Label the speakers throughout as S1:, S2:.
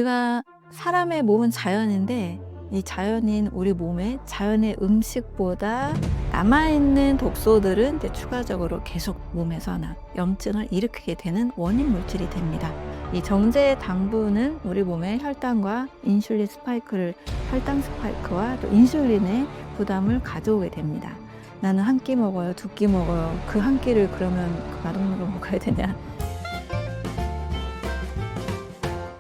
S1: 우리가 사람의 몸은 자연인데 이 자연인 우리 몸에 자연의 음식보다 남아있는 독소들은 이제 추가적으로 계속 몸에서 염증을 일으키게 되는 원인 물질이 됩니다. 이 정제 당분은 우리 몸의 혈당과 인슐린 스파이크를 혈당 스파이크와 또 인슐린의 부담을 가져오게 됩니다. 나는 한 끼 먹어요, 두 끼 먹어요. 그 한 끼를 그러면 그 맛없는 걸 먹어야 되냐?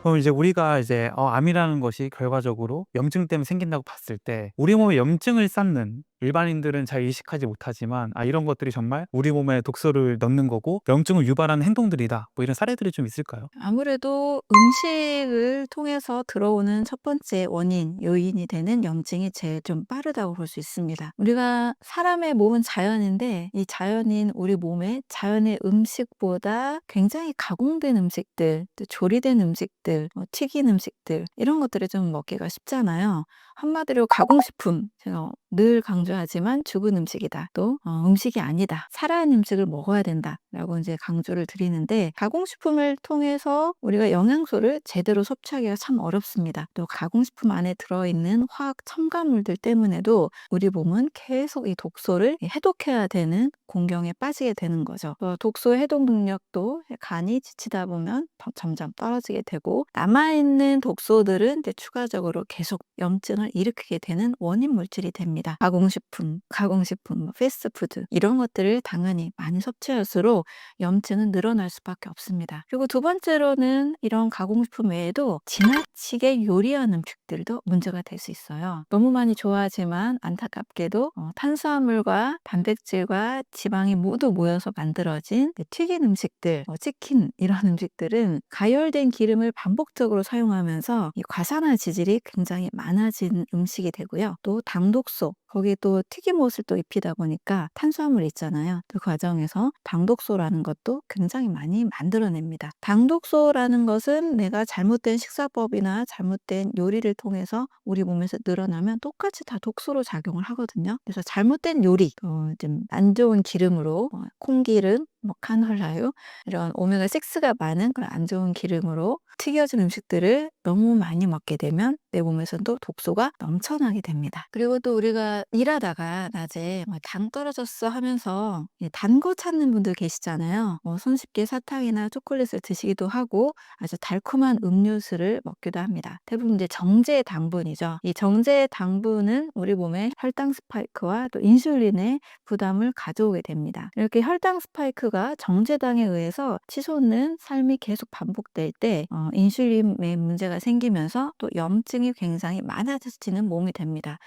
S2: 그럼 이제 우리가 이제 암이라는 것이 결과적으로 염증 때문에 생긴다고 봤을 때 우리 몸에 염증을 쌓는 일반인들은 잘 의식하지 못하지만 이런 것들이 정말 우리 몸에 독소를 넣는 거고 염증을 유발하는 행동들이다. 뭐 이런 사례들이 좀 있을까요?
S1: 아무래도 음식을 통해서 들어오는 첫 번째 원인, 요인이 되는 염증이 제일 좀 빠르다고 볼 수 있습니다. 우리가 사람의 몸은 자연인데 이 자연인 우리 몸에 자연의 음식보다 굉장히 가공된 음식들, 또 조리된 음식들, 튀긴 음식들 이런 것들을 좀 먹기가 쉽잖아요. 한마디로 가공식품, 제가 늘 강조하지만 죽은 음식이다. 또 음식이 아니다. 살아있는 음식을 먹어야 된다라고 이제 강조를 드리는데 가공식품을 통해서 우리가 영양소를 제대로 섭취하기가 참 어렵습니다. 또 가공식품 안에 들어있는 화학 첨가물들 때문에도 우리 몸은 계속 이 독소를 해독해야 되는 공경에 빠지게 되는 거죠. 독소 해독 능력도 간이 지치다 보면 점점 떨어지게 되고 남아있는 독소들은 이제 추가적으로 계속 염증을 일으키게 되는 원인 물질이 됩니다. 가공식품, 패스트푸드 이런 것들을 당연히 많이 섭취할수록 염증은 늘어날 수밖에 없습니다. 그리고 두 번째로는 이런 가공식품 외에도 지나치게 요리한 음식들도 문제가 될 수 있어요. 너무 많이 좋아하지만 안타깝게도 탄수화물과 단백질과 지방이 모두 모여서 만들어진 튀긴 음식들, 치킨 이런 음식들은 가열된 기름을 반복적으로 사용하면서 이 과산화 지질이 굉장히 많아진 음식이 되고요. 또 당독소, 거기에 또 튀김옷을 또 입히다 보니까 탄수화물이 있잖아요. 그 과정에서 당독소라는 것도 굉장히 많이 만들어냅니다. 당독소라는 것은 내가 잘못된 식사법이나 잘못된 요리를 통해서 우리 몸에서 늘어나면 똑같이 다 독소로 작용을 하거든요. 그래서 잘못된 요리, 좀 안 좋은 기름으로 콩기름, 카놀라유 이런 오메가6가 많은 그런 안 좋은 기름으로 튀겨진 음식들을 너무 많이 먹게 되면 내 몸에서도 독소가 넘쳐나게 됩니다. 그리고 또 우리가 일하다가 낮에 당 떨어졌어 하면서 단 거 찾는 분들 계시잖아요. 손쉽게 사탕이나 초콜릿을 드시기도 하고 아주 달콤한 음료수를 먹기도 합니다. 대부분 이제 정제 당분이죠. 이 정제 당분은 우리 몸의 혈당 스파이크와 또 인슐린의 부담을 가져오게 됩니다. 이렇게 혈당 스파이크가 정제당에 의해서 치솟는 삶이 계속 반복될 때 인슐린에 문제가 생기면서 또 염증이 굉장히 많아지는 몸이 됩니다.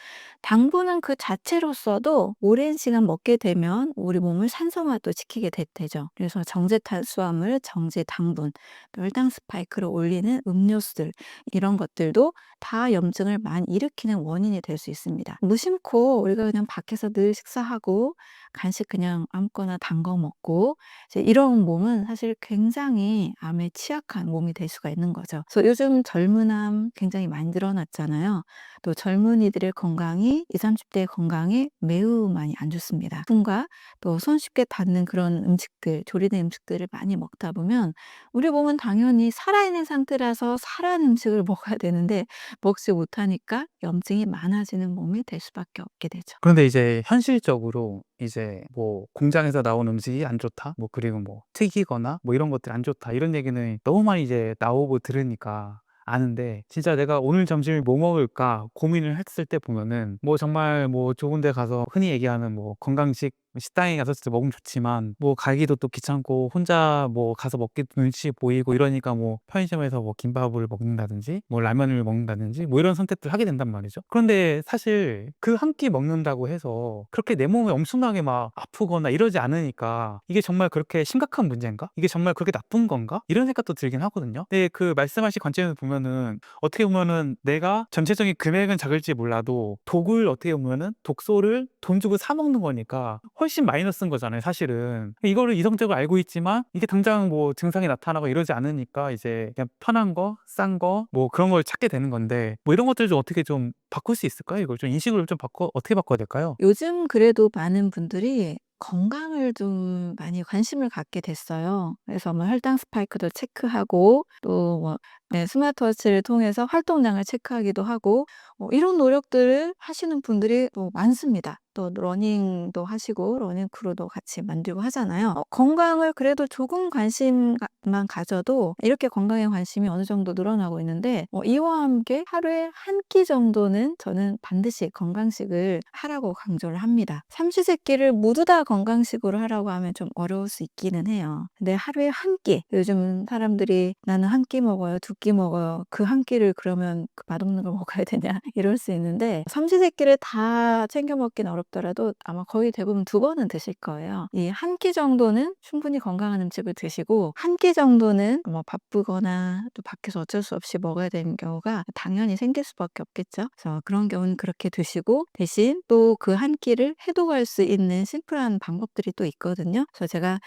S1: 당분은 그 자체로서도 오랜 시간 먹게 되면 우리 몸을 산성화도 시키게 되죠. 그래서 정제 탄수화물, 정제 당분, 또 혈당 스파이크를 올리는 음료수들 이런 것들도 다 염증을 많이 일으키는 원인이 될 수 있습니다. 무심코 우리가 그냥 밖에서 늘 식사하고 간식 그냥 아무거나 단 거 먹고 이제 이런 몸은 사실 굉장히 암에 취약한 몸이 될 수가 있는 거죠. 그래서 요즘 젊은암 굉장히 많이 늘어났잖아요. 또 젊은이들의 건강이 20, 30대의 건강에 매우 많이 안 좋습니다. 품과 또 손쉽게 닿는 그런 음식들, 조리된 음식들을 많이 먹다 보면 우리 몸은 당연히 살아있는 상태라서 살아있는 음식을 먹어야 되는데 먹지 못하니까 염증이 많아지는 몸이 될 수밖에 없게 되죠.
S2: 그런데 이제 현실적으로 이제 뭐 공장에서 나온 음식이 안 좋다, 뭐 그리고 뭐 튀기거나 뭐 이런 것들이 안 좋다 이런 얘기는 너무 많이 이제 나오고 들으니까 아는데, 진짜 내가 오늘 점심을 뭐 먹을까 고민을 했을 때 보면은 뭐 정말 뭐 좋은 데 가서 흔히 얘기하는 뭐 건강식 식당에 가서 진짜 먹으면 좋지만 뭐 가기도 또 귀찮고 혼자 뭐 가서 먹기 눈치 보이고 이러니까 뭐 편의점에서 뭐 김밥을 먹는다든지 뭐 라면을 먹는다든지 뭐 이런 선택들을 하게 된단 말이죠. 그런데 사실 그 한 끼 먹는다고 해서 그렇게 내 몸에 엄청나게 막 아프거나 이러지 않으니까 이게 정말 그렇게 심각한 문제인가? 이게 정말 그렇게 나쁜 건가? 이런 생각도 들긴 하거든요. 근데 그 말씀하신 관점에서 보면은 어떻게 보면은 내가 전체적인 금액은 작을지 몰라도 독을 어떻게 보면은 독소를 돈 주고 사 먹는 거니까 훨씬 마이너스인 거잖아요, 사실은. 이거를 이성적으로 알고 있지만 이게 당장 뭐 증상이 나타나고 이러지 않으니까 이제 그냥 편한 거, 싼 거, 뭐 그런 걸 찾게 되는 건데, 뭐 이런 것들 좀 어떻게 좀 바꿀 수 있을까요? 이걸 좀 인식을 좀 어떻게 바꿔야 될까요?
S1: 요즘 그래도 많은 분들이 건강을 좀 많이 관심을 갖게 됐어요. 그래서 뭐 혈당 스파이크도 체크하고 또 뭐 네 스마트워치를 통해서 활동량을 체크하기도 하고 이런 노력들을 하시는 분들이 또 많습니다. 또 러닝도 하시고 러닝 크루도 같이 만들고 하잖아요. 건강을 그래도 조금 관심만 가져도 이렇게 건강에 관심이 어느 정도 늘어나고 있는데 이와 함께 하루에 한 끼 정도는 저는 반드시 건강식을 하라고 강조를 합니다. 삼시세끼를 모두 다 건강식으로 하라고 하면 좀 어려울 수 있기는 해요. 근데 하루에 한 끼, 요즘 사람들이 "나는 한 끼 먹어요. 두 끼 먹어요." 그 한 끼를 그러면 그 맛없는 걸 먹어야 되냐 이럴 수 있는데 삼시세끼를 다 챙겨 먹긴 어렵더라도 아마 거의 대부분 두 번은 드실 거예요. 이 한 끼 정도는 충분히 건강한 음식을 드시고 한 끼 정도는 뭐 바쁘거나 또 밖에서 어쩔 수 없이 먹어야 되는 경우가 당연히 생길 수밖에 없겠죠. 그래서 그런 경우는 그렇게 드시고 대신 또 그 한 끼를 해독할 수 있는 심플한 방법들이 또 있거든요. 그래서 제가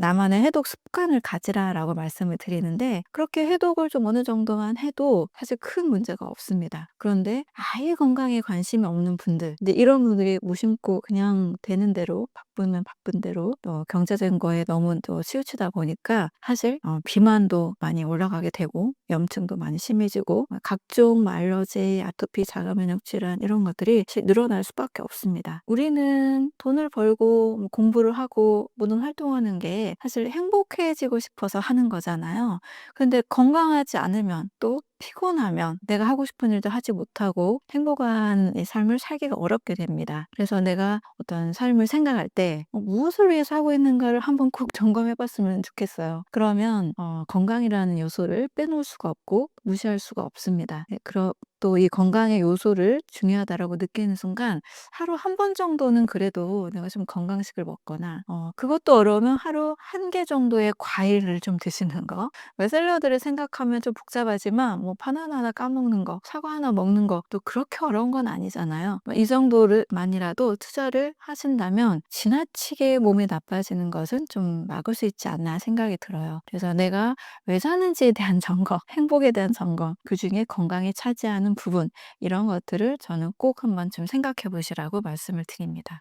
S1: 나만의 해독 습관을 가지라라고 말씀을 드리는데 그렇게 해독을 좀 어느 정도만 해도 사실 큰 문제가 없습니다. 그런데 아예 건강에 관심이 없는 분들, 근데 이런 분들이 무심코 그냥 되는 대로 바쁘면 바쁜 대로 또 경제적인 거에 너무 또 치우치다 보니까 사실 비만도 많이 올라가게 되고 염증도 많이 심해지고 각종 뭐 알러지, 아토피, 자가면역 질환 이런 것들이 사실 늘어날 수밖에 없습니다. 우리는 돈을 벌고 뭐 공부를 하고 모든 활동하는 게 사실 행복해지고 싶어서 하는 거잖아요. 근데 건강하지 않으면 또 피곤하면 내가 하고 싶은 일도 하지 못하고 행복한 이 삶을 살기가 어렵게 됩니다. 그래서 내가 어떤 삶을 생각할 때 무엇을 위해서 하고 있는가를 한번 꼭 점검해 봤으면 좋겠어요. 그러면 건강이라는 요소를 빼놓을 수가 없고 무시할 수가 없습니다. 네, 또 이 건강의 요소를 중요하다라고 느끼는 순간 하루 한 번 정도는 그래도 내가 좀 건강식을 먹거나 그것도 어려우면 하루 한 개 정도의 과일을 좀 드시는 거. 왜 샐러드를 생각하면 좀 복잡하지만 뭐 바나나 하나 까먹는 거, 사과 하나 먹는 것도 그렇게 어려운 건 아니잖아요. 이 정도만이라도 투자를 하신다면 지나치게 몸이 나빠지는 것은 좀 막을 수 있지 않나 생각이 들어요. 그래서 내가 왜 사는지에 대한 점검, 행복에 대한 점검, 그중에 건강이 차지하는 부분 이런 것들을 저는 꼭 한번 좀 생각해 보시라고 말씀을 드립니다.